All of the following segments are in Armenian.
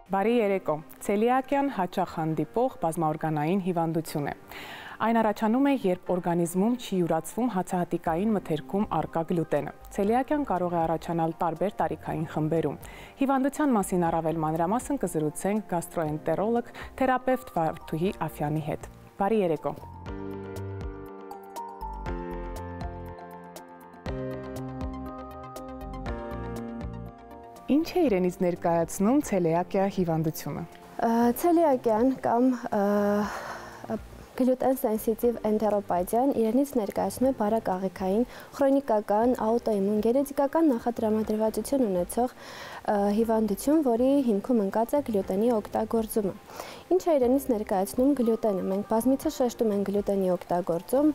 Բարի երեկո, ցելիակյան հաճախ հանդիպող բազմաօրգանային հիվանդություն է։ Այն առաջանում է, երբ օրգանիզմում չի յուրացվում հացահատիկային մթերքում առկա գլյուտենը։ Ցելիակյան կարող է առաջանալ տարբեր տարիքային խմբերում։ Հիվանդության մասին առավել մանրամասն կզրուցենք գաստրոենտերոլոգ, թերապևտ Վարդուհի Աֆյանի հետ։ Բարի երեկո։ Ինչ է իրենից ներկայացնում ցելիակիա հիվանդությունը։ Ցելիակյան կամ գլյուտեն սենսիտիվ էնտերոպաթիան իրենից ներկայացնում է բարակ աղիքային, քրոնիկական, աուտոիմուն, գենետիկական նախատրամադրվածություն ունեցող հիվանդություն, որի հիմքում ընկած է գլյուտենի օգտագործումը։ Ինչ է իրենից ներկայացնում գլյուտենը։ Մենք բազմիցս շեշտում ենք գլյուտենի օգտագործում,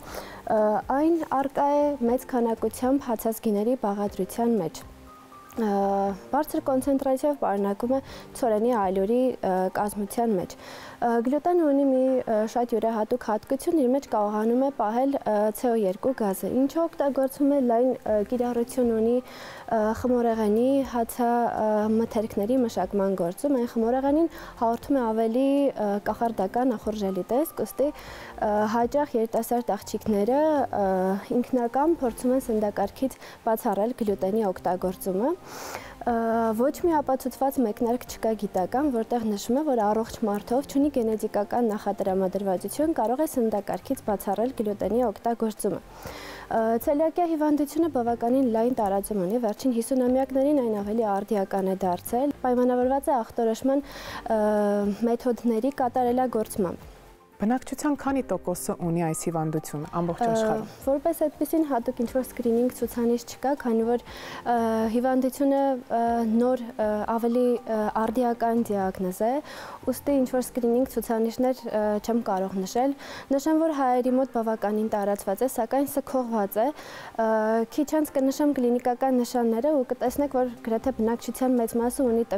այն առկա է մեծ քանակությամբ հացազգիների բաղադրության մեջ։ Բարձր կոնցենտրացիայով պարունակում է ցորենի այլուրի կազմության մեջ։ Գլյուտենը ունի մի շատ յուրահատուկ հատկություն, իր մեջ կարողանում է պահել CO2 գազը, ինչը օգտագործվում է լայն կիրառություն ունի խմորեղենի հացամթերքների մշակման գործում։ Այն խմորեղենին հաղորդում է ավելի կախարդական ախորժելի տեսք, ուստի հաճախ երիտասարդ աղջիկները ինքնակամ փորձում են սննդակարգից բացառել գլյուտենի օգտագործումը։ Ոչ մի ապացուցված մեկնարկ չկա գիտական, որտեղ նշվում է, որ առողջ մարդով չունի գենետիկական նախատրամադրվածություն կարող է սննդակարգից բացառել գլյուտենի օգտագործումը։ Ցելիակիա հիվանդությունը բավականին լայն տարածում ունի, վերջին 50-ամյակներին այն ավելի արդիական է դարձել, պայմանավորված է ախտորոշման մեթոդների կատարելագործմամբ։ Բնակչության քանի տոկոսը ունի այս հիվանդությունը ամբողջ աշխարհում։ Որպես այդպեսին հատուկ ինչ-որ սկրինինգ ցուցանիշ չկա, քանի որ հիվանդությունը նոր ավելի արդիական դիագնոզ է, ուստի ինչ-որ սկրինինգ ցուցանիշներ չեմ կարող նշել։ Նշեմ, որ հայերի մոտ բավականին տարածված է, սակայն սքողված է։ Քիչ անց կնշեմ կլինիկական նշանները ու կտեսնեք, որ գրեթե բնակչության մեծ մասը ունի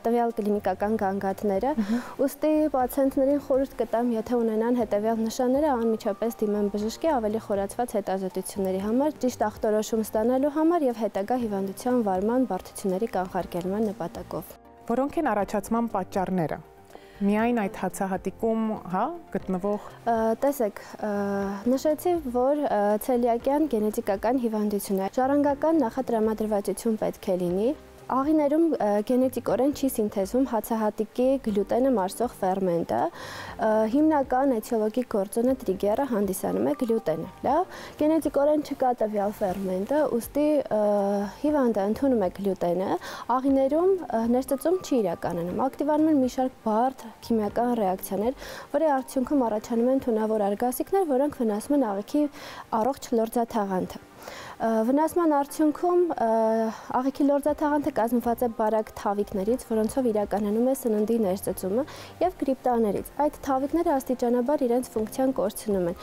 տվյալ կլինիկական գանգատները, ուստի պացիենտներին խորհուրդ կտամ, եթե ունենան հետևյալ նշանները, անմիջապես դիմեն բժշկի ավելի խորացված հետազոտությունների համար, ճիշտ ախտորոշում ստանալու համար եւ հետագա հիվանդության վարման բարդությունների կանխարգելման նպատակով։ Որոնք են առաջացման պատճառները։ Միայն այդ հացահատիկում, գտնվող։ Տեսեք, նշեցի, որ ցելիակյան գենետիկական հիվանդություն է։ Ժառանգական նախատրամադրվածություն պետք է լինի։ Աղիներում գենետիկորեն չի սինթեզվում հացահատիկի գլյուտենը մարսող ֆերմենտը, հիմնական էթիոլոգիկ գործոնը տրիգերը հանդիսանում է գլյուտենը։ Լավ, գենետիկորեն չկա տվյալ ֆերմենտը, ուստի հիվանդը ընդունում է գլյուտենը, աղիներում ներծծում չի իրականանում, ակտիվանում են մի շարք բարդ քիմիական ռեակցիաներ, որի արդյունքում առաջանում են թունավոր արգասիքներ, որոնք վնասում են աղիքի առողջ լորձաթաղանթը։ Վնասման արդյունքում աղիքի լորձաթաղանթը կազմված է բարակ թավիկներից, որոնցով իրականանում է սննդի ներծծումը եւ կրիպտաներից։ Այդ թավիկները աստիճանաբար իրենց ֆունկցիան կորցնում են,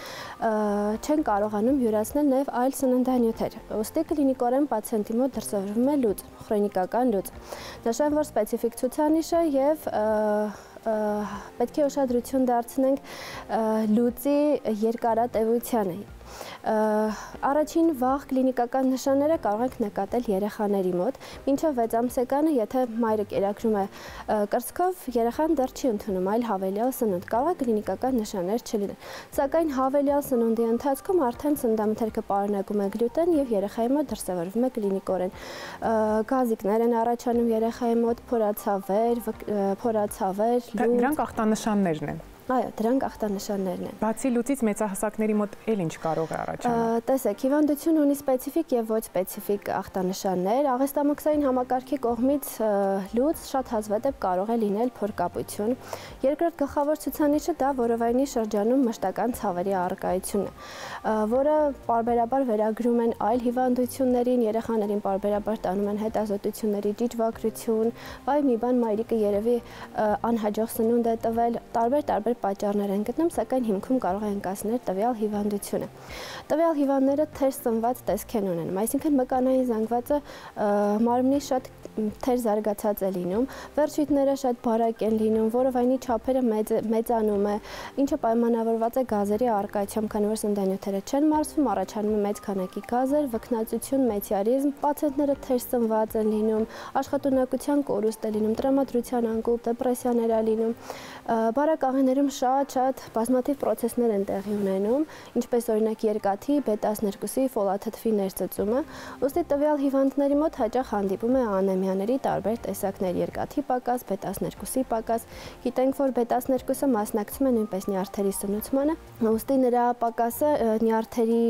չեն կարողանում յուրացնել նաեւ այլ սննդանյութեր։ Ուստի կլինիկորեն պացիենտի մոտ դրսևորվում է լուծ, քրոնիկական լուծ։ Նշեմ, որ սպეციფიկ ցուցանիշը եւ պետք է ուշադրություն դարձնենք լուծի երկարատևությանը։ Առաջին վաղ կլինիկական նշանները կարող ենք նկատել երեխաների մոտ, մինչև 6 ամսեկանը, եթե մայրը կերակրում է կրծքով, երեխան դեռ չի ընդունում այլ հավելյալ սնունդ, կարող է կլինիկական նշաններ չլինեն։ Սակայն հավելյալ սնունդի ընթացքում արդեն սննդամթերքը պարունակում է գլյուտեն եւ երեխայի մոտ դրսևորվում է կլինիկորեն գազիկներ են առաջանում երեխայի մոտ, փորացավեր, լուծ։ Դրանք ախտանշաններն են։ Այո, դրանք ախտանշաններն են։ Բացի լուծից մեծահասակների մոտ էլ ինչ կարող է առաջանալ։ Տեսեք, հիվանդությունը ունի սպეციფიկ եւ ոչ սպეციფიկ ախտանշաններ։ Աղեստամոքսային համակարգի կողմից լուծ շատ հազվադեպ կարող է լինել փորկապություն։ Երկրորդ գլխավոր ցուցանիշը դա որովայնի շրջանում մշտական ցավերի առկայությունն է, որը պարբերաբար վերագրում են այլ հիվանդություններին, երեխաներին պարբերաբար տանում են հետազոտությունների ճիճվակրություն, վայ մի բան մայրիկը երևի անհաջող սնունդ է տվել, տարբեր պատճառներ են գտնում, սակայն հիմքում կարող է ընկածներ տվյալ հիվանդությունը։ Տվյալ հիվանդները թերս ծնված տեսք են ունենում, այսինքն մկանային զանգվածը մարմնի շատ թեր զարգացած է լինում, վերջույթները շատ բարակ են լինում, որովայնի չափերը մեծանում է, ինչը պայմանավորված է գազերի առկայությամբ, քանի որ սննդանյութերը չեն մարսվում, առաջանում է մեծ քանակի գազեր, վքնածություն, մեթեորիզմ, պացիենտները թեր սնված են լինում, աշխատունակության կորուստ է լինում, տրամադրության անկում, դեպրեսիաներ է լինում, բարակ աղիներում շատ բազմաթիվ պրոցեսներ են տեղի ունենում, ինչպես օրինակ երկաթի, B12-ի, ֆոլաթթվի ներծծումը, ուստի տվյալ հիվանդների մոտ հաճախ հանդիպում է անեմիաների տարբեր տեսակներ, երկաթի պակաս, B12-ի պակաս, գիտենք, որ B12-ը մասնակցում է նույնպես նյարդերի սնուցմանը, ուստի նրա պակասը նյարդերի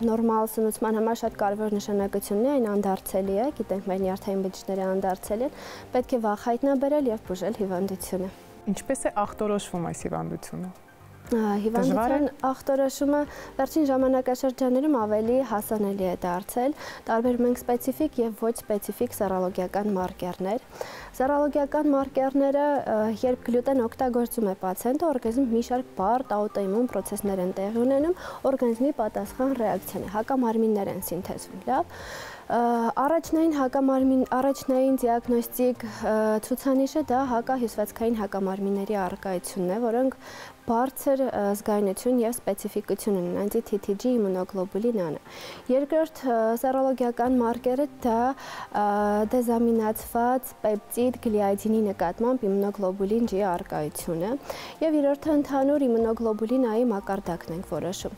նորմալ սնուցման համար շատ կարևոր նշանակություն ունի, այն անդարձելի է, գիտենք մեր նյարդային բջիջները անդարձել են, պետք է վաղ հայտնաբերել եւ բուժել հիվանդությունը։ Ինչպես է ախտորոշվում այս հիվանդությունը։ Հիվանդության ախտորոշումը վերջին ժամանակաշրջաններում ավելի հասանելի է դարձել, տարբերում ենք սպეციფიկ եւ ոչ սպეციფიկ սերոլոգիական մարկերներ։ Սերոլոգիական մարկերները, երբ գլյուտեն օգտագործում է պացիենտը, օրգանիզմում մի շարք բարդ աուտոիմուն պրոցեսներ են տեղի ունենում, օրգանիզմի պատասխան ռեակցիան է, հակամարմիններ են սինթեզվում, լավ։ Առաջնային դիագնոստիկ ցուցանիշը դա հակահյուսվածքային հակամարմինների առկայությունն է, որոնք բարձր զգայունություն եւ սպეციფիկություն ունեն, anti-TTG իմունոգլոբուլին-ը։ Երկրորդ սերոլոգիական մարկերը դա դեզամինացված պեպտիդ գլիադինի նկատմամբ իմունոգլոբուլին G առկայությունը եւ երրորդը ընդհանուր իմունոգլոբուլին A-ի մակարդակն ենք որոշում։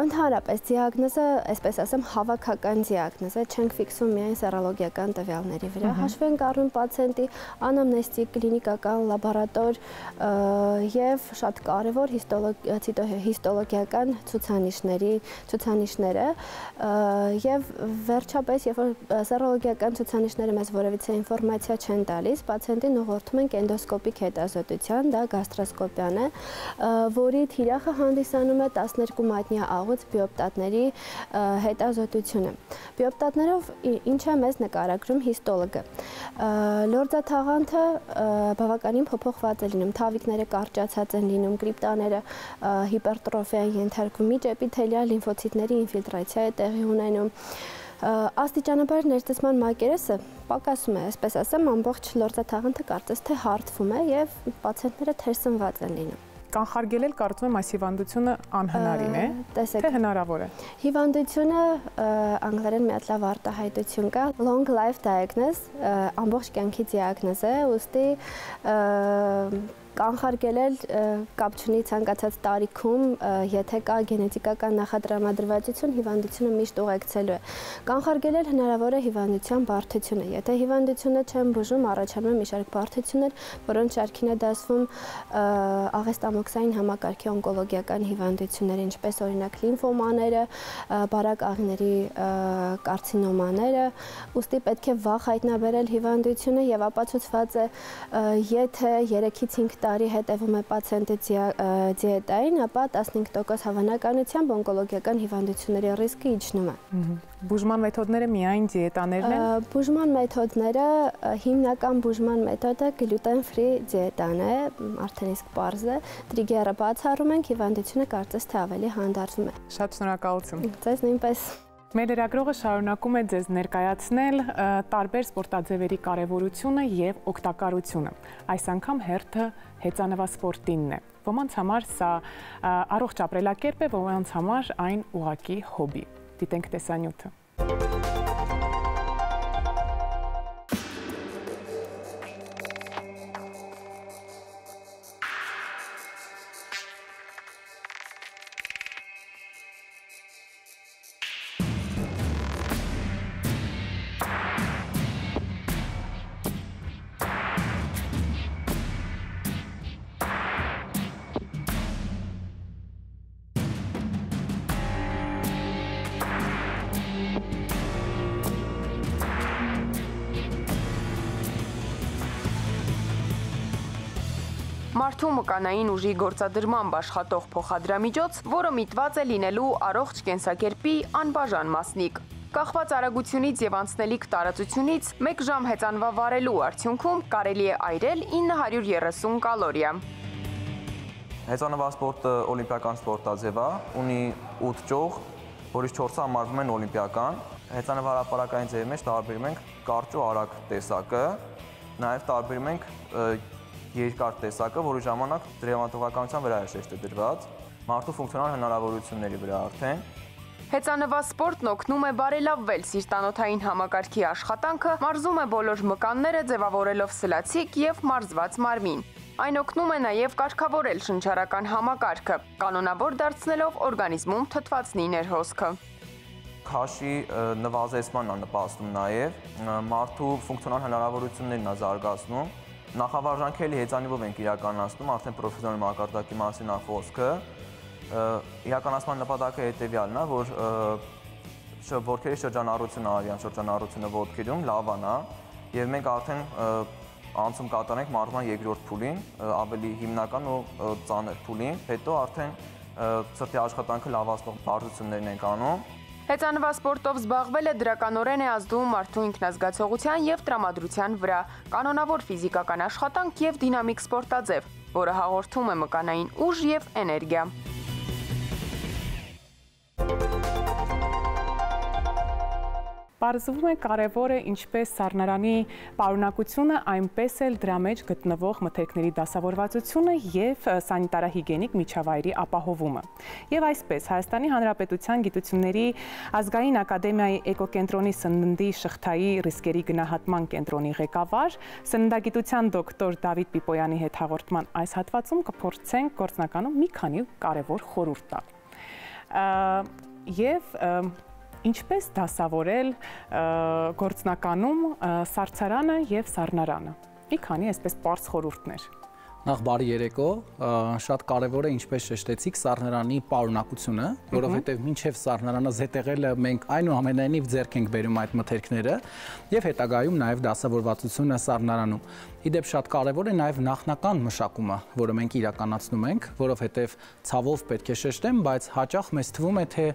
Ընդհանրապես դիագնոզը, այսպես ասեմ, հավաքական դիագնոզ է, չենք ֆիքսում միայն սերոլոգիական տվյալների վրա, հաշվի ենք առնում պացիենտի անամնեստիկ, կլինիկական, լաբորատոր եւ շատ կարեւոր հիստոլոգիական ցուցանիշները եւ վերջապես, երբ որ սերոլոգիական ցուցանիշները մեզ որևիցե ինֆորմացիա չեն տալիս, պացիենտին ուղղորդում ենք էնդոսկոպիկ հետազոտության, դա գաստրոսկոպիան է, որի թիրախը հանդիսանում է 12 մատնյա աղուց բիոպտատների հետազոտությունը։ Բիոպտատներով ինչ է մեզ նկարագրում հիստոլոգը։ Լորձաթաղանթը բավականին փոփոխված է լինում, թավիկները կարճացած են լինում, կրիպտաները հիպերտրոֆիա են ենթարկվում, միջէպիթելիալ լիմֆոցիտների ինֆիլտրացիա է տեղի ունենում։ Աստիճանաբար ներծծման մակերեսը պակասում է, այսպես ասեմ, ամբողջ լորձաթաղանթը կարծես թե հարթվում է եւ պացիենտները թերսնված են լինում։ Կանխարգելել կարծում եմ այս հիվանդությունը անհնարին է, թե հնարավոր է։ Հիվանդությունը անգլերեն մի հատ լավ արտահայտություն կա, long life diagnosis, ամբողջ կյանքի դիագնոզ է, ուստի կանխարգելել կապ չունի ցանկացած տարիքում, եթե կա գենետիկական նախատրամադրվածություն, հիվանդությունը միշտ ուղեկցելու է։ Կանխարգելել հնարավոր է հիվանդության բարդությունը։ Եթե հիվանդությունը չեն բուժում, առաջանում է մի շարք բարդություններ, որոնց շարքին է դասվում աղեստամոքսային համակարգի օնկոլոգիական հիվանդություններ, ինչպես օրինակ լիմֆոմաները, բարակ աղիների կարցինոմաները, ուստի պետք է վաղ հայտնաբերել հիվանդությունը եւ ապացուցված է, եթե 3-ից 5 տարի հետևում է պացիենտի դիետային, ապա 15% հավանականությամբ օնկոլոգիական հիվանդությունների ռիսկը իջնում է։ Բուժման մեթոդները միայն դիետաներն են։ Բուժման մեթոդները, հիմնական բուժման մեթոդը գլյուտեն-ֆրի դիետան է, արդեն իսկ պարզ է, տրիգերը բացառում ենք, հիվանդությունը կարծես թե ավելի հանդարտվում է։ Շատ շնորհակալություն։ Ձեզ նույնպես։ Մեր լրագրողը շարունակում է ձեզ ներկայացնել տարբեր սպորտաձևերի կարևորությունը եւ օգտակարությունը։ Այս անգամ հերթը հեծանվասպորտինն է։ Ոմանց համար սա առողջ ապրելակերպ է, ոմանց համար այն ուղղակի հոբի։ Դիտենք տեսանյութը։ Մարդու մկանային ուժի գործադրմամբ աշխատող փոխադրամիջոց, որը միտված է լինելու առողջ կենսակերպի անբաժան մասնիկ։ Կախված արագությունից եւ անցնելիք տարածությունից 1 ժամ հեծանվա վարելու արդյունքում կարելի է այրել 930 կալորիա։ Հեծանվասպորտը օլիմպիական սպորտաձև է, ունի 8 ճյուղ, որից 4-ը համարվում են օլիմպիական։ Հեծանվարապարակային ձևի մեջ տարբերում ենք կարճ ու արագ տեսակը, նաև տարբերում ենք երկար տեսակը, որի ժամանակ տրամադրողականության վրա է շեշտը դրված, մարդու ֆունկցիոնալ հնարավորությունների վրա արդեն։ Հեծանվասպորտն օգնում է բարելավվել սիրտանոթային համակարգի աշխատանքը, մարզում է բոլոր մկանները, ձևավորելով սլացիկ և մարզված մարմին։ Այն օգնում է նաև կարգավորել շնչառական համակարգը, կանոնավոր դարձնելով օրգանիզմում թթվածնի ներհոսքը։ Քաշի նվազեցման է նպաստում նաև, մարդու ֆունկցիոնալ հնարավորություններն է զարգացնում, նախավարժանքելի հեծանիվով ենք իրականացնում, արդեն պրոֆեսիոնալ մակարդակի մասին է խոսքը, իրականացման նպատակը հետևյալն է, որ ոտքերի շրջանառությունը, արյան շրջանառությունը ոտքերում լավանա, եւ մենք արդեն անցում կատարենք մարզման երկրորդ փուլին, ավելի հիմնական ու ծանր փուլին, հետո արդեն սրտի աշխատանքը լավացնող բարդություններն ենք անում։ Հեծանվասպորտով զբաղվելը դրականորեն է ազդում մարդու ինքնազգացողության և տրամադրության վրա, կանոնավոր ֆիզիկական աշխատանք և դինամիկ սպորտաձև, որը հաղորդում է մկանային ուժ և էներգիա։ Պարզվում է կարևոր է ինչպես սառնարանի պարունակությունը, այնպես էլ դրա մեջ գտնվող մթերքների դասավորվածությունը և սանիտարահիգենիկ միջավայրի ապահովումը։ Եվ այսպես, Հայաստանի Հանրապետության Գիտությունների ազգային ակադեմիայի էկոկենտրոնի սննդի շղթայի ռիսկերի գնահատման կենտրոնի ղեկավար, սննդագիտության դոկտոր Դավիթ Պիպոյանի հետ հաղորդման այս հատվածում կփորձենք գործնականում մի քանի կարևոր խորհուրդ տալ։ Եվ ինչպես դասավորել գործնականում սառցարանը և սառնարանը։ Մի քանի այսպես պարզ խորհուրդներ։ Նախ բարի երեկո, շատ կարևոր է ինչպես շեշտեցիք սառնարանի պարունակությունը, որովհետև մինչև սառնարանը զետեղելը մենք այնուամենայնիվ ձեռք ենք բերում այդ մթերքները եւ հետագայում նաեւ դասավորվածությունը սառնարանում։ Իդեպ շատ կարևոր է նաեւ նախնական մշակումը, որը մենք իրականացնում ենք, որովհետև ցավով պետք է շեշտեմ, բայց հաճախ մեզ թվում է, թե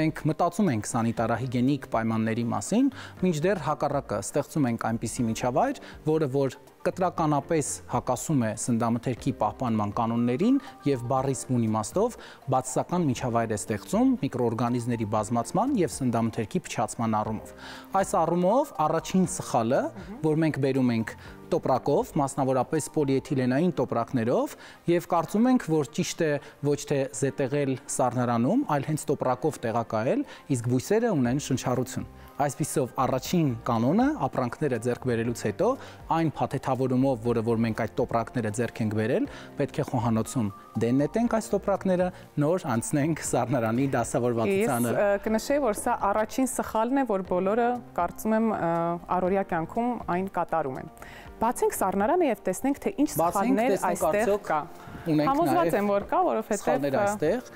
մենք մտածում ենք սանիտարահիգենիկ պայմանների մասին, մինչդեռ հակառակը ստեղծում ենք այնպիսի միջավայր, որը որ կտրականապես հակասում է սննդամթերքի պահպանման կանոններին եւ բառի սմուն իմաստով բացասական միջավայր է ստեղծում միկրոօրգանիզմների բազմացման եւ սննդամթերքի փչացման առումով։ Այս առումով առաջին սխալը, որ մենք բերում ենք տոպրակով, մասնավորապես պոլիէթիլենային տոպրակներով եւ կարծում ենք, որ ճիշտ է ոչ թե զետեղել սառնարանում, այլ հենց տոպրակով տեղակայել, իսկ բույսերը ունեն շնչառություն։ Այսպիսով առաջին կանոնը ապրանքները ձեռք բերելուց հետո այն փաթեթավորումով, որը որ մենք այդ տոպրակները ձեռք ենք բերել, պետք է խոհանոցում դեննետենք այս տոպրակները, նոր անցնենք սառնարանի դասավորվածությանը։ Ես կնշեի, որ սա առաջին սխալն է, որ բոլորը կարծում եմ առօրյա կյանքում այն կատարում են։ Բացենք սառնարանը եւ տեսնենք, թե ինչ սխալներ այստեղ կա։ Համոզված եմ, որ կա, որովհետեւ այստեղ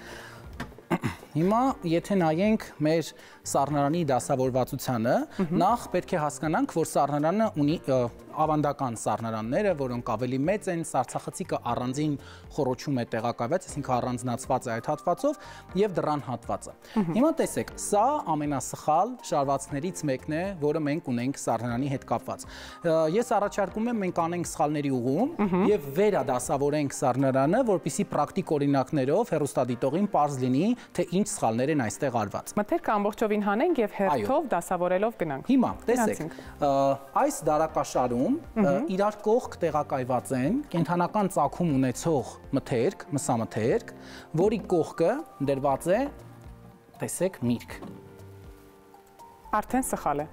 Հիմա եթե նայենք մեր սառնարանի դասավորվածությանը, նախ պետք է հասկանանք, որ սառնարանը ունի ավանդական սառնարանները, որոնք ավելի մեծ են, սառցախցիկը առանձին խոռոչում է տեղակայված, այսինքն առանձնացված է այդ հատվածով եւ դռան հատվածը։ Հիմա տեսեք, սա ամենասխալ շարվածներից մեկն է, որը մենք ունենք սառնարանի հետ կապված։ Ես առաջարկում եմ մենք անենք սխալների ուղում եւ վերադասավորենք սառնարանը, որպեսզի պրակտիկ օրինակներով հեռուստադիտողին պարզ լինի, թե ինչ սխալներ են այստեղ արված։ Մթերքը ամբողջովին հանենք եւ հերթով դասավորելով գնանք։ Հիմա տեսեք, այս դարակաշարում իրար կողք տեղակայված են կենթանական ծագում ունեցող մթերք, մսամթերք, որի կողքը դրված է, տեսեք, միրգ։ Արդեն սխալ է։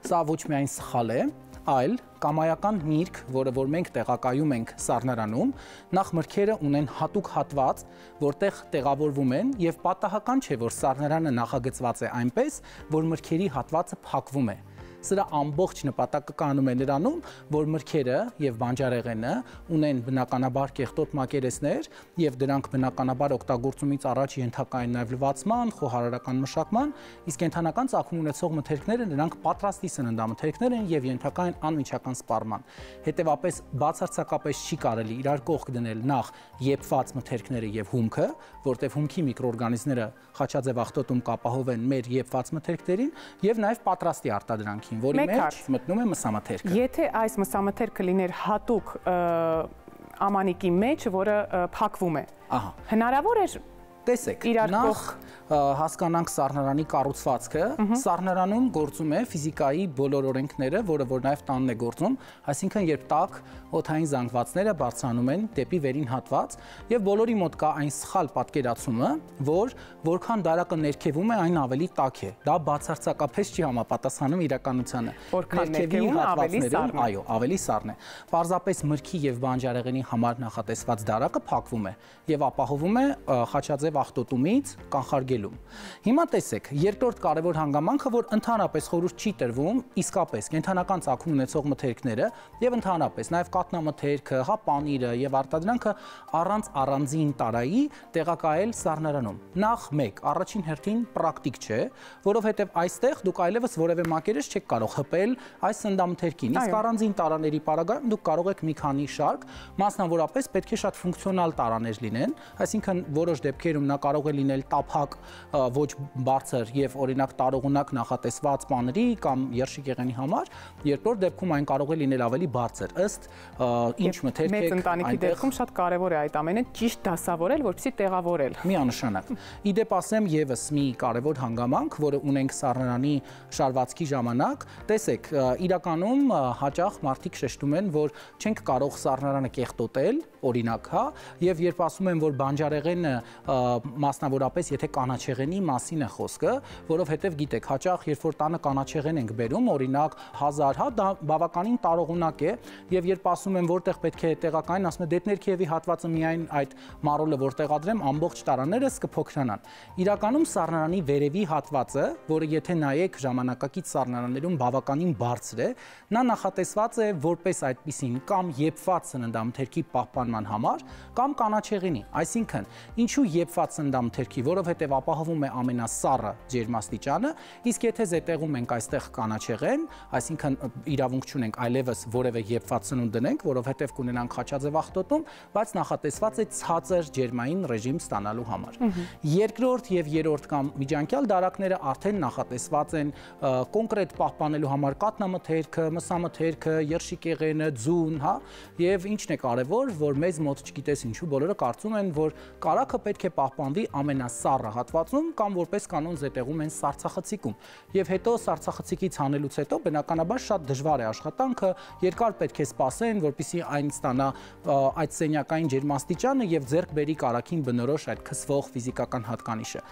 Սա ոչ միայն սխալ է, այլ կամայական միրգ, որը որ մենք տեղակայում ենք սառնարանում, նախ մրգերը ունեն հատուկ հատված, որտեղ տեղավորվում են եւ պատահական չէ, որ սառնարանը նախագծված է այնպես, որ մրգերի հատվածը փակվում է։ Սրա ամբողջ նպատակը կանում է նրանում, որ մրգերը եւ բանջարեղենը ունեն բնականաբար կեղտոտ մակերեսներ եւ դրանք բնականաբար օգտագործումից առաջ ենթակա են նաեւ լվացման, խոհարարական մշակման, իսկ կենթանական ծագում ունեցող մթերքները նրանք պատրաստի սննդամթերքներ են եւ ենթակա են անմիջական սպառման։ Հետեւապես բացարձակապես չի կարելի իրար կողք դնել նախ եփված մթերքները եւ հումքը, որտեղ հումքի միկրոօրգանիզմները խաչաձև աղտոտում կապահովեն մեր եփված մթերքներին եւ նաեւ պատրաստի արտադրանքին, որի մեջ մտնում է մսամթերքը։ Եթե այս մսամթերքը լիներ հատուկ ամանիկի մեջ, որը փակվում է, հնարավոր է Տեսեք, նախ հասկանանք սառնարանի կառուցվածքը, սառնարանում գործում է ֆիզիկայի բոլոր օրենքները, որը որ նաև տանն է գործում, այսինքն երբ տաք օդային զանգվածները բարձրանում են դեպի վերին հատված եւ բոլորի մոտ կա այն սխալ պատկերացումը, որ որքան դարակը ներքևում է, այն ավելի տաք է։ Դա բացարձակապես չի համապատասխանում իրականությանը։ Որքան ներքևում ավելի սառն է։ Այո, ավելի սառն է։ Պարզապես մրգի եւ բանջարեղենի համար նախատեսված դարակը փակվում է եւ ապահովում է խաչաձև աղտոտումից կանխարգելում։ Հիմա տեսեք, երկրորդ կարևոր հանգամանքը, որ ընդհանրապես խորհուրդ չի տրվում իսկապես կենդանական ծագում ունեցող մթերքները եւ ընդհանրապես նաեւ կատնամթերքը, հա պանիրը եւ արտադրանքը առանց առանձին տարայի տեղակայել սառնարանում։ Նախ մեկ, առաջին հերթին պրակտիկ չէ, որովհետեւ այստեղ դուք այլևս որևէ մակերես չեք կարող հպել այս սննդամթերքին։ Իսկ առանձին տարաների պարագայում դուք կարող եք մի քանի շարք, մասնավորապես պետք է շատ ֆունկցիոնալ տարաներ լինեն, այսինքն որոշ դեպքերում նա կարող է լինել տափակ, ոչ բարձր եւ օրինակ տարողունակ նախատեսված պաների կամ երշիկեղենի համար, երկրորդ դեպքում այն կարող է լինել ավելի բարձր, ըստ ինչ մթերք եք մեծ ընտանիքի դեպքում շատ կարևոր է այդ ամենը ճիշտ դասավորել, որպեսզի տեղավորել։ Միանշանակ։ Իդեպ ասեմ եւս մի կարևոր հանգամանք, որը ունենք սառնարանի շարվածքի ժամանակ, տեսեք, իրականում հաճախ մարդիկ շեշտում են, որ չենք կարող սառնարանը կեղտոտել, օրինակ, հա, եւ երբ ասում են, որ բանջարեղենը մասնավորապես եթե կանաչեղենի մասին է խոսքը, որովհետեւ գիտեք, հաճախ երբ որ տանը կանաչեղեն ենք բերում, օրինակ 1000, հա, դա բավականին տարողունակ է, եւ երբ ասում են որտեղ պետք է տեղակայեն, ասում են դեպ ներքևի հատվածը միայն այդ մարոլը որ տեղադրեմ, ամբողջ տարաներս կփոքրանան։ Իրականում սառնարանի վերևի հատվածը, որը եթե նայեք ժամանակակից սառնարաններում բավականին բարձր է, նա նախատեսված է որպես այդպիսին կամ եփված սննդամթերքի պահպանման համար, կամ կանաչեղենի, այսինքն ինչու եփված սննդամթերքի, որովհետև ապահովում է ամենասառը ջերմաստիճանը, իսկ եթե զետեղում ենք այստեղ կանաչեղեն, այսինքն իրավունք չունենք այլևս որևէ եփված սնունդ դնենք, որովհետև կունենանք խաչաձև աղտոտում, բայց նախատեսված է ցածր ջերմային ռեժիմ ստանալու համար։ Երկրորդ եւ երրորդ կամ միջանկյալ դարակները արդեն նախատեսված են կոնկրետ պահպանելու համար կատնամթերքը, մսամթերքը, երշիկեղենը, ձուն, հա, եւ ինչն է կարեւոր, որ մեզ մոտ չգիտես ինչու բոլորը կարծում են, որ կարագը պետք է պահպանվի ամենասառը հատվածում կամ որպես կանոն զետեղում են սառցախցիկում։ Եվ հետո սառցախցիկից հանելուց հետո բնականաբար շատ դժվար է աշխատանքը, երկար պետք է սպասեն, որպեսզի այն ստանա այդ սենյակային ջերմաստիճանը եւ ձեռք բերի կարագին բնորոշ այդ քսվող ֆիզիկական հատկանիշը։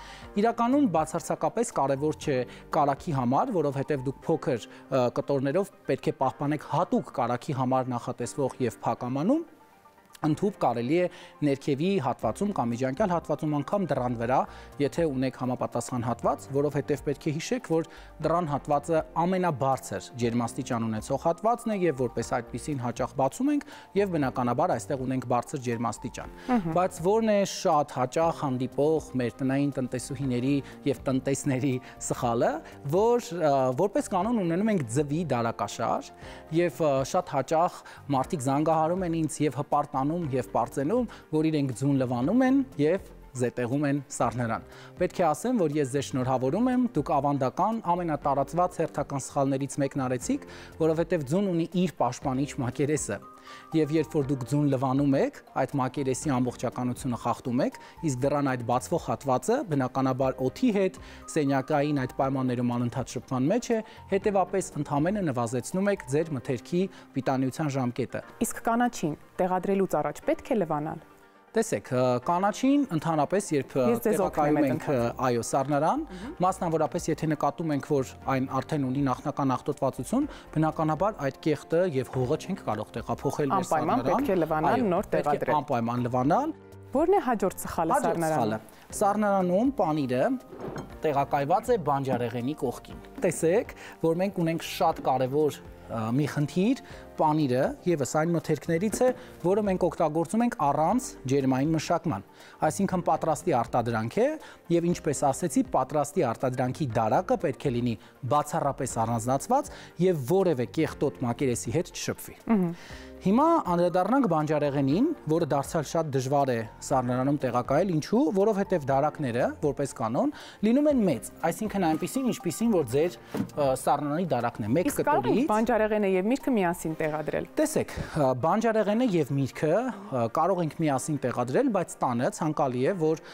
Իրականում բացարձակապես կարևոր չէ կարագի համար, որովհետեւ դուք փոքր կտորներով պետք է պահպանեք հատուկ կարագի համար նախատեսվող եւ փակամանում ընդհուպ կարելի է ներքևի հատվածում կամ միջանկյալ հատվածում անգամ դռան վրա, եթե ունեք համապատասխան հատված, որովհետև պետք է հիշեք, որ դռան հատվածը ամենաբարձր ջերմաստիճան ունեցող հատվածն է եւ որպես այդպիսին հաճախ բացում ենք եւ բնականաբար այստեղ ունենք բարձր ջերմաստիճան։ Բայց որն է շատ հաճախ հանդիպող մեր տնային տնտեսուհիների եւ տնտեսների սխալը, որ որպես կանոն ունենում ենք ձվի դարակաշար եւ շատ հաճախ մարդիկ զանգահարում են ինձ եւ հպարտանում եւ պարծենում, որ իրենք ձուն լվանում են եւ զետեղում են սառնարան։ Պետք է ասեմ, որ ես ձեզ շնորհավորում եմ, դուք ավանդական ամենատարածված հերթական սխալներից մեկն արեցիք, որովհետև ձուն ունի իր պաշտպանիչ մակերեսը։ Եվ երբ որ դուք ձուն լվանում եք, այդ մակերեսի ամբողջականությունը խախտում եք, իսկ դրան այդ բացվող հատվածը բնականաբար օդի հետ սենյակային այդ պայմաններում անընդհատ շփման մեջ է, հետևապես ընդհանրապես նվազեցնում եք ձեր մթերքի պիտանիության ժամկետը։ Իսկ կանաչին տեղադրելուց առաջ պետք է լվանալ։ Տեսեք, կանաչին ընդհանրապես երբ տեղակայում ենք այո սառնարան, մասնավորապես եթե նկատում ենք, որ այն արդեն ունի նախնական աղտոտվածություն, բնականաբար այդ կեղտը եւ հողը չենք կարող տեղափոխել մեր սառնարան։ Անպայման պետք է լվանալ, նոր տեղադրել։ Անպայման լվանալ։ Որն է հաջորդ սխալը սառնարանում։ Սառնարանում պանիրը տեղակայված է բանջարեղենի կողքին։ Տեսեք, որ մենք ունենք շատ կարևոր մի խնդիր, պանիրը եւս այն մթերքներից է, որը մենք օգտագործում ենք առանց ջերմային մշակման։ Այսինքն պատրաստի արտադրանք է եւ ինչպես ասեցի, պատրաստի արտադրանքի դարակը պետք է լինի բացառապես առանձնացված եւ որևէ կեղտոտ մակերեսի հետ չշփվի։ Հիմա անդրադառնանք բանջարեղենին, որը դարձյալ շատ դժվար է սառնարանում տեղակայել, ինչու, որովհետև դարակները, որպես կանոն, լինում են մեծ, այսինքն այնպիսին, ինչպիսին որ ձեր սառնարանի դարակն է, 1 կտորից։ բանջարեղենը եւ միրգը միասին տեղադրել։ Տեսեք, բանջարեղենը եւ միրգը կարող ենք միասին տեղադրել, բայց տանը ցանկալի է, որ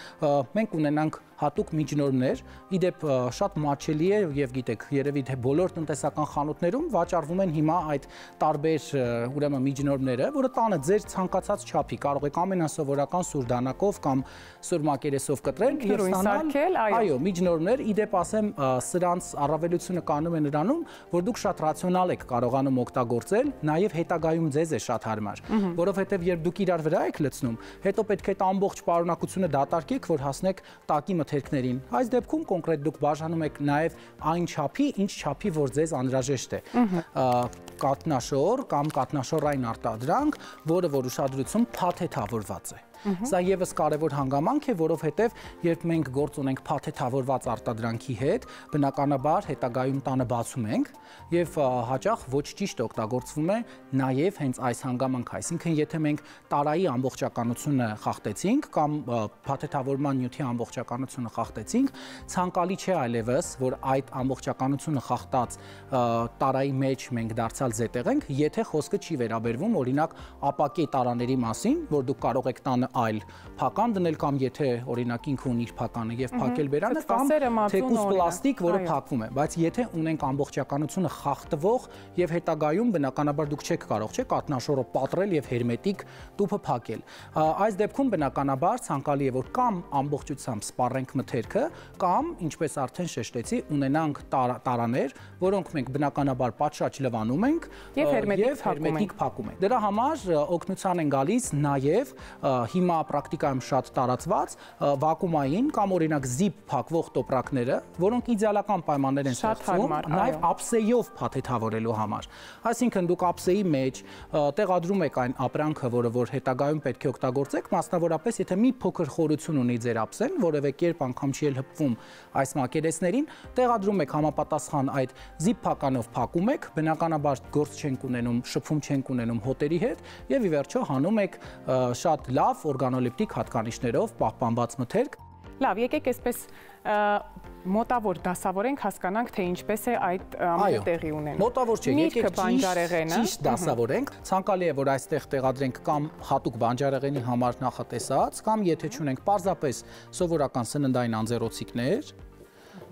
մենք ունենանք հատուկ միջնորմներ, իդեպ շատ մատչելի է եւ գիտեք, երևի թե բոլոր տնտեսական խանութներում վաճառվում են հիմա այդ տարբեր ուրեմն միջնորմները, որը տանը ձեր ցանկացած չափի կարող եք ամենասովորական սուր դանակով կամ սուր մակերեսով կտրել եւ ստանալ, այո, միջնորմներ, իդեպ ասեմ, սրանց առավելությունը կանում է նրանում, որ դուք շատ ռացիոնալ եք կարողանում օգտագործել, նաեւ հետագայում ձեզ է շատ հարմար, որովհետեւ երբ դուք իրար վրա եք լցնում, հետո պետք է այդ ամբողջ պարունակությունը դատարկեք, որ հասնեք տակի մթերքներին։ Այս դեպքում կոնկրետ դուք բաժանում եք նաև այն չափի, ինչ չափի, որ ձեզ անհրաժեշտ է։ Կատնաշոր կամ կատնաշորային արտադրանք, որը որ ուշադրություն փաթեթավորված է։ Սա եւս կարևոր հանգամանք է, որովհետեւ երբ մենք գործ ունենք փաթեթավորված արտադրանքի հետ, բնականաբար հետագայում տանը բացում ենք եւ հաճախ ոչ ճիշտ օգտագործվում է նաեւ հենց այս հանգամանքը, այսինքն եթե մենք տարայի ամբողջականությունը խախտեցինք կամ փաթեթավորման նյութի ամբողջականությունը խախտեցինք, ցանկալի չէ այլևս, որ այդ ամբողջականությունը խախտած տարայի մեջ մենք դարձյալ զետեղենք, եթե խոսքը չի վերաբերվում օրինակ ապակե տարաների մասին, որ դուք կարող եք տանը այլ փական դնել կամ եթե օրինակ ինքը ունի իր փականը եւ փակել բերանը կամ թեկուզ պլաստիկ, որը փակվում է, բայց եթե ունենք ամբողջականությունը խախտվող եւ հետագայում բնականաբար դուք չեք կարող, չէ՞, կատնաշորը պատրել եւ հերմետիկ տուփը փակել։ Այս դեպքում բնականաբար ցանկալի է որ կամ ամբողջությամբ սպառենք մթերքը կամ ինչպես արդեն շեշտեցի, ունենանք տարաներ, որոնք մենք բնականաբար պատշաճ լվանում ենք եւ հերմետիկ փակում ենք։ Դրա համար օգնության են գալիս նաեւ հիմա պրակտիկայում շատ տարածված վակուումային կամ օրինակ զիպ փակվող տոպրակները, որոնք իդեալական պայմաններ են ստեղծում նաև ափսեյով փաթեթավորելու համար։ Այսինքն դուք ափսեի մեջ տեղադրում եք այն ապրանքը, որը որ հետագայում պետք է օգտագործեք, մասնավորապես եթե մի փոքր խորություն ունի ձեր ափսեն, որևէ կերպ անգամ չի հպվում այս մակերեսներին, տեղադրում եք համապատասխան այդ զիպ փականով փակում եք, բնականաբար գործ չենք ունենում, շփում չենք ունենում հոտերի հետ եւ ի վերջո հանում եք շատ լավ օրգանոլեպտիկ հատկանիշներով պահպանված մթերք։ Լավ, եկեք այսպես մոտավոր դասավորենք, հասկանանք, թե ինչպես է այդ ամենը տեղի ունենում։ Մոտավոր չէ, եկեք ճիշտ դասավորենք։ Ցանկալի է, որ այստեղ տեղադրենք կամ հատուկ բանջարեղենի համար նախատեսած, կամ եթե չունենք պարզապես սովորական սննդային անձեռոցիկներ,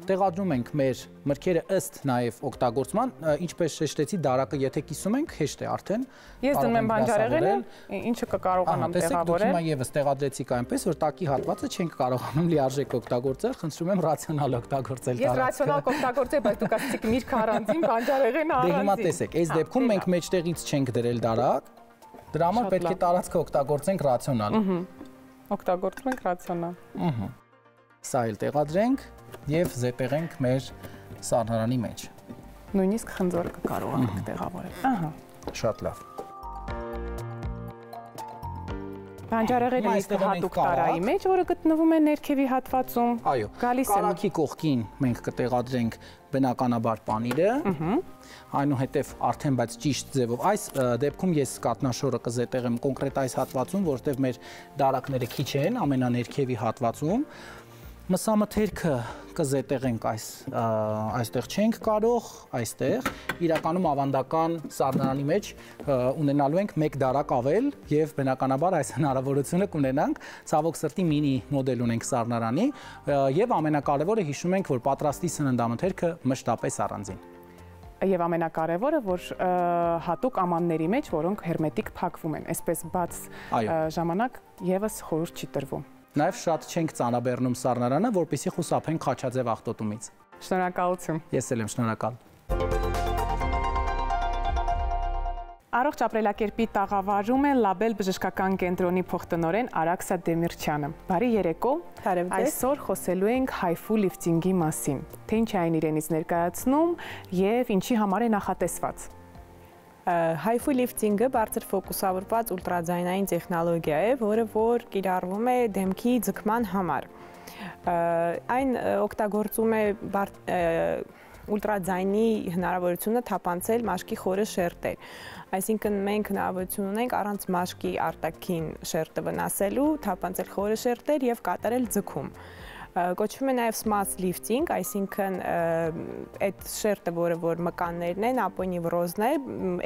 տեղադրում ենք մեր մրգերը ըստ նաև օգտագործման, ինչպես շեշտեցի, դարակը եթե կիսում ենք, հեշտ է արդեն։ Ես դնում եմ բանջարեղենը, ինչը կկարողանամ տեղավորել։ Հիմա եւս տեղադրեցիք այնպես, որ տակի հատվածը չենք կարողանում լիարժեք օգտագործել, խնդրում եմ ռացիոնալ օգտագործել դարակը։ Ես ռացիոնալ կօգտագործեի, բայց դուք ասացիք միրգ առանձին, բանջարեղենը առանձին։ Դե հիմա տեսեք, այս դեպքում մենք մեջտեղից չենք դրել դարակ, դրա համար պետք է տարածքը օգտագործենք ռացիոնալ։ Օգտագործում ենք ռացիոնալ։ Սա էլ տեղադրենք եւ զետեղենք մեր սառնարանի մեջ։ Նույնիսկ խնձոր կկարողանանք տեղավորել։ Ահա։ Շատ լավ։ Բանջարեղենը իսկ հատուկ տարայի մեջ, որը գտնվում է ներքևի հատվածում։ Այո, կարակի կողքին մենք կտեղադրենք բնականաբար պանիրը, այնուհետև արդեն բայց ճիշտ ձևով։ Այս դեպքում ես կատնաշորը կզետեղեմ կոնկրետ այս հատվածում, որտեղ մեր դարակները քիչ են, ամենաներքևի հատվածում։ Մսամթերքը կզետեղենք այստեղ չենք կարող, այստեղ իրականում ավանդական սառնարանի մեջ ունենալու ենք մեկ դարակ ավել եւ բնականաբար այս հնարավորությունը կունենանք, ցավոք սրտի մինի մոդել ունենք սառնարանի եւ ամենակարևորը հիշում ենք, որ պատրաստի սննդամթերքը մշտապես առանձին։ Եվ ամենակարևորը, որ հատուկ ամանների մեջ, որոնք հերմետիկ փակվում են, այսպես բաց ժամանակ եւս խորհուրդ չի տրվում։ Նաև շատ չենք ծանրաբեռնում սառնարանը, որպեսզի խուսափենք խաչաձև աղտոտումից։ Շնորհակալություն։ Ես էլ եմ շնորհակալ։ Առողջ ապրելակերպի տաղավարում է Լաբել բժշկական կենտրոնի փոխտնօրեն Արաքսա Դեմիրչյանը։ Բարի երեկո։ Այսօր խոսելու ենք հայֆու լիֆտինգի մասին։ Թե ինչ է այն իրենից ներկայացնում եւ ինչի համար է նախատեսված։ Հայֆու լիֆտինգը բարձր ֆոկուսավորված ուլտրաձայնային տեխնոլոգիա է, որը որ կիրառվում է դեմքի ձգման համար։ Այն օգտագործում է ուլտրաձայնի հնարավորությունը թափանցել մաշկի խորը շերտեր։ Այսինքն մենք հնարավորություն ունենք առանց մաշկի արտաքին շերտը վնասելու, թափանցել խորը շերտեր եւ կատարել ձգում։ Կոչվում է նաև smart lifting, այսինքն այդ շերտը, որ մկաններն են, ապոնևրոզն է,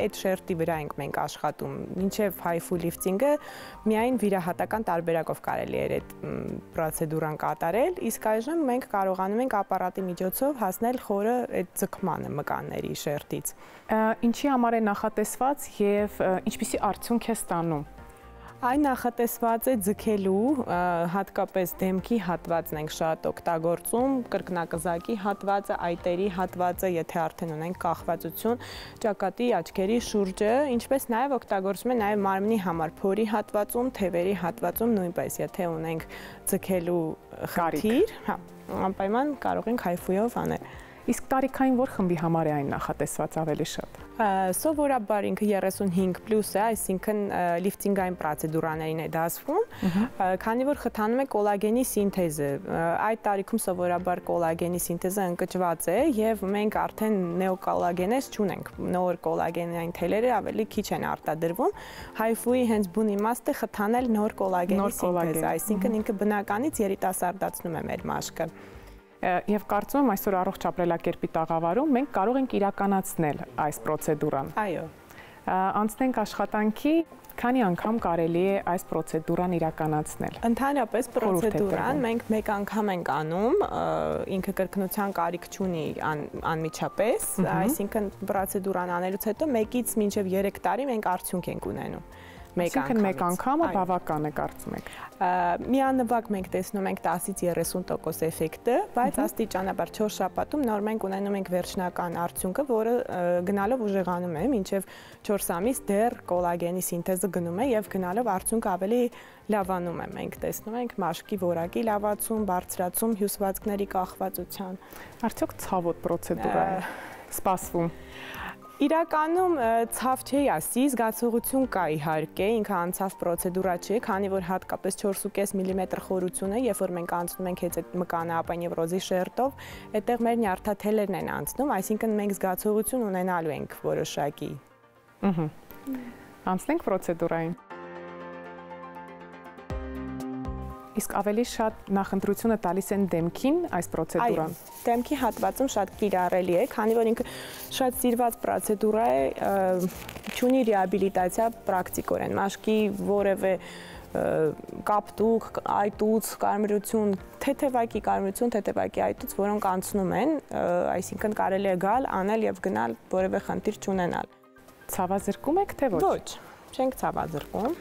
այդ շերտի վրա ենք մենք աշխատում։ Մինչև HIFU lifting-ը միայն վիրահատական տարբերակով կարելի է այդ պրոցեդուրան կատարել, իսկ այժմ մենք կարողանում ենք ապարատի միջոցով հասնել խորը այդ ձգմանը մկանների շերտից։ Ինչի համար է նախատեսված եւ ինչպիսի արդյունք է ստանում։ Այն նախատեսված է ձգելու, հատկապես դեմքի հատվածն ենք շատ օգտագործում, կրկնակզակի հատվածը, այտերի հատվածը, եթե արդեն ունենք կախվածություն, ճակատի, աչքերի շուրջը, ինչպես նաև օգտագործում է նաև մարմնի համար փորի հատվածում, թևերի հատվածում նույնպես, եթե ունենք ձգելու խնդիր, անպայման կարող ենք HIFU-ով անել։ Իսկ տարիքային որ խմբի համար է այն նախատեսված ավելի շատ։ Սովորաբար ինքը 35+ է, այսինքն լիֆտինգային պրոցեդուրաներին է դասվում, քանի որ խթանում է կոլագենի սինթեզը։ Այդ տարիքում սովորաբար կոլագենի սինթեզը ընկճված է եւ մենք արդեն նեոկոլագենես չունենք։ Նոր կոլագենային թելերը ավելի քիչ են արտադրվում։ HIFU-ի հենց բուն իմաստը խթանել նոր կոլագենի սինթեզը, այսինքն ինքը բնականից երիտասարդացնում է մեր մաշկը։ Եվ կարծում եմ այսօր առողջ ապրելակերպի տաղավարում մենք կարող ենք իրականացնել այս պրոցեդուրան։ Այո։ Անցնենք աշխատանքի, քանի անգամ կարելի է այս պրոցեդուրան իրականացնել։ Ընդհանրապես պրոցեդուրան մենք մեկ անգամ ենք անում, ինքը կրկնության կարիք չունի անմիջապես, այսինքն պրոցեդուրան անելուց հետո 1-ից մինչև 3 տարի մենք արդյունք ենք ունենում։ Այսինքն մեկ անգամը բավական է կարծում եք։ Միանվագ մենք տեսնում ենք 10-ից 30% էֆեկտը, բայց աստիճանաբար 4 շաբաթում նոր մենք ունենում ենք վերջնական արդյունքը, որը գնալով ուժեղանում է, մինչև 4 ամիս դեռ կոլագենի սինթեզը գնում է եւ գնալով արդյունքը ավելի լավանում է։ Մենք տեսնում ենք մաշկի որակի լավացում, բարձրացում հյուսվածքների կախվածության։ Արդյոք ցավոտ պրոցեդուրա է սպասվում։ Իրականում ցավ չի ասի, զգացողություն կա իհարկե, ինքը անցավ պրոցեդուրա չի, քանի որ հատկապես 4.5 մմ խորություն է, երբ որ մենք անցնում ենք այդ մկանը ապոնևրոզի շերտով, այդտեղ մեր նյարդաթելերն են անցնում, այսինքն մենք զգացողություն ունենալու ենք որոշակի։ Անցնենք պրոցեդուրային։ Իսկ ավելի շատ նախընտրությունը տալիս են դեմքին այս պրոցեդուրան։ Այո, դեմքի հատվածում շատ կիրառելի է, քանի որ ինքը շատ սիրված պրոցեդուրա է, չունի ռեաբիլիտացիա պրակտիկորեն, մաշկի որևէ կապտուկ, այտուց, կարմրություն, թեթևակի կարմրություն, թեթևակի այտուց, որոնք անցնում են, այսինքն կարելի է գալ, անել եւ գնալ, որևէ խնդիր չունենալ։ Ցավազրկում եք թե ոչ։ Ոչ, չենք ցավազրկում։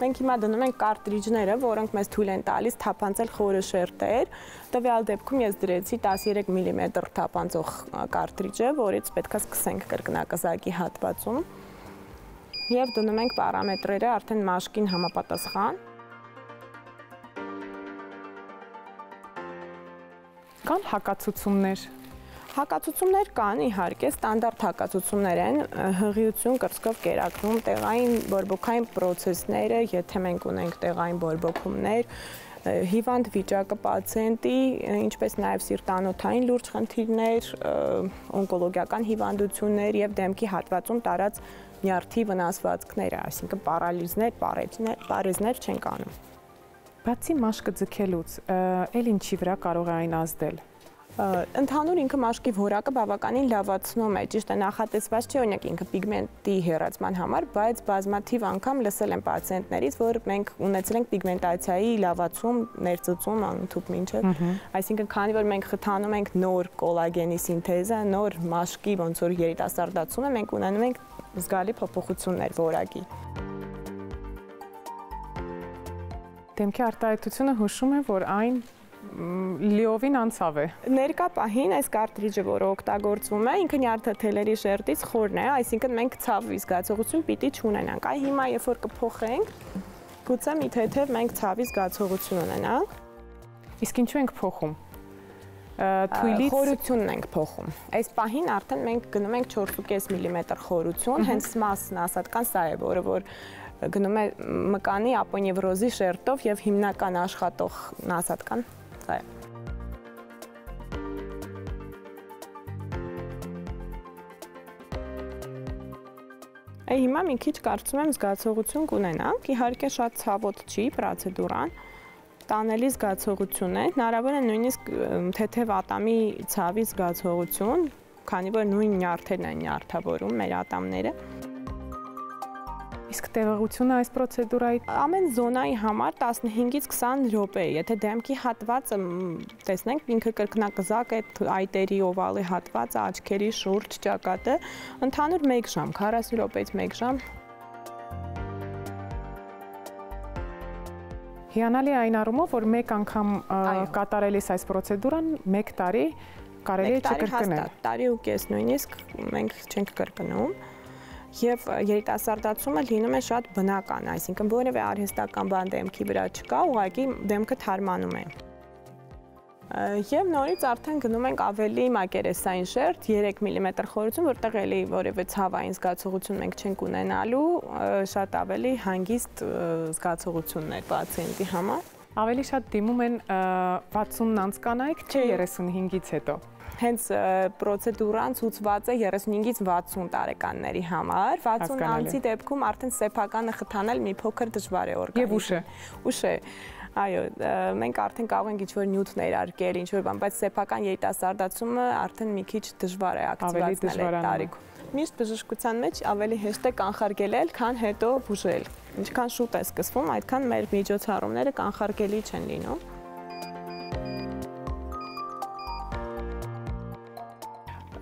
Մենք հիմա դնում ենք կարտրիջները, որոնք մեզ թույլ են տալիս թափանցել խորը շերտեր։ Տվյալ դեպքում ես դրեցի 13 մմ թափանցող կարտրիջը, որից պետք է սկսենք կրկնակզակի հատվածում։ Եվ դնում ենք պարամետրերը արդեն մաշկին համապատասխան։ Կան հակացություններ։ Հակացություններ կան, իհարկե, ստանդարտ հակացություններ են, հղիություն, կրծքով կերակրում, տեղային բորբոքային պրոցեսները, եթե մենք ունենք տեղային բորբոքումներ, հիվանդ վիճակը պացիենտի, ինչպես նաև սիրտանոթային լուրջ խնդիրներ, օնկոլոգիական հիվանդություններ եւ դեմքի հատվածում տարած նյարդի վնասվածքները, այսինքն պարալիզներ, պարեզներ չեն կանում։ Բացի մաշկը ձգելուց, ել ինչի վրա կարող է այն ազդել։ Ընդհանուր ինքը մաշկի որակը բավականին լավացնում է, ճիշտ է, նախատեսված չէ օրինակ ինքը պիգմենտի հեռացման համար, բայց բազմաթիվ անգամ լսել եմ պացիենտներից, որ մենք ունեցել ենք պիգմենտացիայի լավացում, ներծծում անընդհատ մինչև, այսինքն քանի որ մենք խթանում ենք նոր կոլագենի սինթեզը, նոր մաշկի ոնց որ երիտասարդացումը, մենք ունենում ենք զգալի փոփոխություններ որակի։ Դեմքի արտահայտությունը հուշում է, որ այն լիովին անցավ է։ Ներկա պահին այս կարտրիջը, որը օգտագործվում է, ինքը նյարդաթելերի շերտից խորն է, այսինքն մենք ցավի զգացողություն պիտի չունենանք։ Այ հիմա երբ որ կփոխենք, գուցե մի թեթև մենք ցավի զգացողություն ունենանք։ Իսկ ինչու ենք փոխում։ Թույլից խորությունն ենք փոխում։ Այս պահին արդեն մենք գնում ենք 4.5 մմ խորություն, հենց մասն ասածքան սա է, որը որ գնում է մկանի ապոնևրոզի շերտով եւ հիմնական աշխատող ասածքան սա է։ Հիմա մի քիչ կարծում եմ զգացողություն կունենանք, իհարկե շատ ցավոտ չի պրոցեդուրան, տանելի զգացողություն է, հնարավոր է նույնիսկ թեթև ատամի ցավի զգացողություն, քանի որ նույն նյարդերն են նյարդավորում մեր ատամները։ Իսկ տևողությունը այս պրոցեդուրայի ամեն զոնայի համար 15-ից 20 րոպե է։ Եթե դեմքի հատվածը տեսնենք, ինքը կրկնակզակ է, այտերի օվալի հատվածը, աչքերի շուրջ ճակատը, ընդհանուր 1 ժամ, 40 րոպեից 1 ժամ։ Հիանալի այն առումով, որ մեկ անգամ կատարելիս այս պրոցեդուրան 1 տարի կարելի է չկրկնել։ Տարի ու կես նույնիսկ մենք չենք կրկնում։ Եվ երիտասարդացումը լինում է շատ բնական, այսինքն որևէ արհեստական բան դեմքի վրա չկա, ուղղակի դեմքը թարմանում է։ Եվ նորից արդեն գնում ենք ավելի մակերեսային շերտ, 3 մմ խորություն, որտեղ էլի որևէ ցավային զգացողություն մենք չենք ունենալու, շատ ավելի հանգիստ զգացողություններ պացիենտի համար։ Ավելի շատ դիմում են 60-ն անց կանայք, չէ 35-ից հետո։ Հենց պրոցեդուրան ցուցված է 35-ից 60 տարեկանների համար, 60 անցի դեպքում արդեն սեփականը խթանել մի փոքր դժվար է օրգանիզմը։ Եվ ուշ է։ Ուշ է։ Այո, մենք արդեն կարող ենք ինչ-որ նյութներ արկել, ինչ-որ բան, բայց սեփական երիտասարդացումը արդեն մի քիչ դժվար է ակտիվացնել այդ տարիքում։ Միշտ բժշկության մեջ ավելի հեշտ է կանխարգելել, քան հետո բուժել։ Ինչքան շուտ է սկսվում, այդքան մեր միջոցառումները կանխարգելի չեն լինում։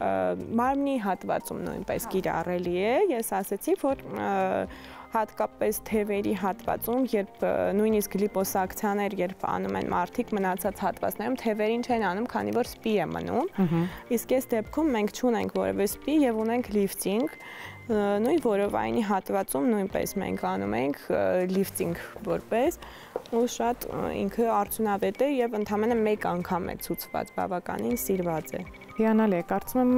Մարմնի հատվածում նույնպես կիրառելի է, ես ասացի, որ հատկապես թևերի հատվածում, երբ նույնիսկ լիպոսակցիաներ, երբ անում են մարդիկ մնացած հատվածներում, թևերին չեն անում, քանի որ սպի է մնում, իսկ այս դեպքում մենք չունենք որևէ սպի և ունենք լիֆտինգ, նույն որովայնի հատվածում նույնպես մենք անում ենք լիֆտինգ որպես ու շատ ինքը արդյունավետ է և ընդամենը մեկ անգամ է ցուցված, բավականին սիրված է։ Հիանալի է, կարծում եմ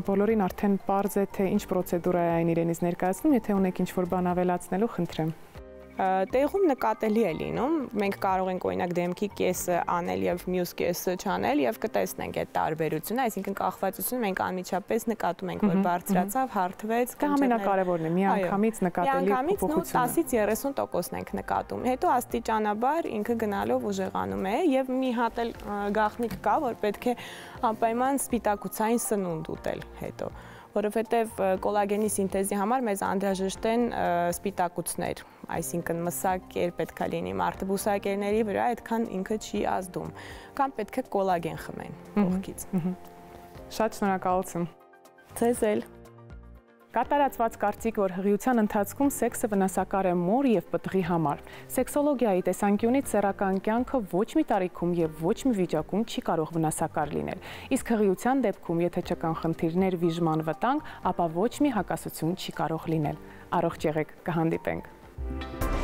բոլորին արդեն պարզ է, թե ինչ պրոցեդուրա է այն իրենից ներկայացնում, եթե ունեք ինչ-որ բան ավելացնելու, խնդրեմ։ Տեղում նկատելի է լինում, մենք կարող ենք օրինակ դեմքի կեսը անել եւ մյուս կեսը չանել եւ կտեսնենք այդ տարբերությունը, այսինքն կախվածությունը մենք անմիջապես նկատում ենք, որ բարձրացավ, հարթվեց, դա ամենակարևորն է, միանգամից նկատելի փոփոխությունը։ 10-ից 30%-ն ենք նկատում։ Հետո աստիճանաբար ինքը գնալով ուժեղանում է եւ մի հատ էլ գաղտնիք կա, որ պետք է անպայման սպիտակուցային սնունդ ուտել հետո, որովհետև կոլագենի սինթեզի համար մեզ անհրաժեշտ են սպիտակուցներ, այսինքն մսակեր պետք է լինի մարդը բուսակերների վրա, այդքան ինքը չի ազդում, կամ պետք է կոլագեն խմեն կողքից։ Շատ շնորհակալություն։ Ձեզ էլ։ Կատարածված կարծիք, որ հղիության ընթացքում սեքսը վնասակար է մոր և պտղի համար։ Սեքսոլոգիայի տեսանկյունից սեռական կյանքը ոչ մի տարիքում և ոչ մի վիճակում չի կարող վնասակար լինել։ Իսկ հղիության դեպքում, եթե չկան խնդիրներ, վիժման վտանգ, ապա ոչ մի հակասություն չի կարող լինել։ Առողջ եղեք, կհանդիպենք։